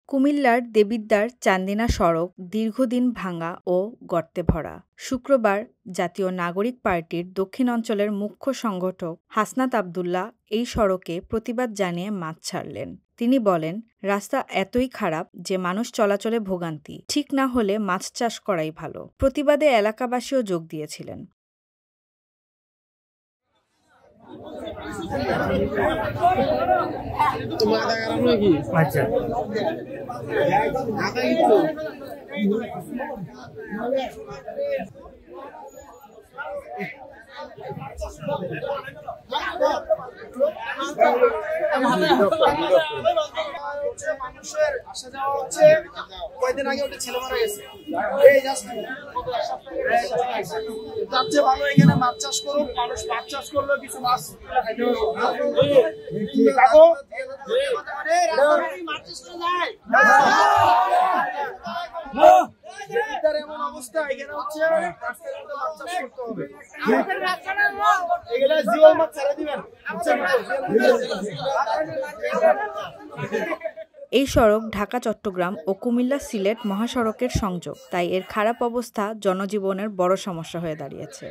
কুমিল্লার দেবিদ্বার চান্দিনা সড়ক দীর্ঘদিন ভাঙা ও গর্তে ভরা। শুক্রবার জাতীয় নাগরিক পার্টির দক্ষিণ অঞ্চলের মুখ্য সংগঠক হাসনাত আবদুল্লাহ এই সড়কে প্রতিবাদ জানিয়ে মাঠ ছাড়লেন। তিনি বলেন, রাস্তা এতই খারাপ যে মানুষ চলাচলে ভোগান্তি, ঠিক না হলে মাছ চাষ করাই ভালো। প্রতিবাদে এলাকাবাসীও যোগ দিয়েছিলেন। আচ্ছা মানুষের আসা যাওয়া হচ্ছে। কয়েকদিন আগে ওটা ছেলে মারা গেছে, এই যাচ্ছে ভালো। এখানে মাছ চাষ করুক, মানুষ মাছ চাষ করলো, কিছু মাছ এমন অবস্থা এখানে হচ্ছে। এই সড়ক ঢাকা চট্টগ্রাম ও কুমিল্লা সিলেট মহাসড়কের সংযোগ, তাই এর খারাপ অবস্থা জনজীবনের বড় সমস্যা হয়ে দাঁড়িয়েছে।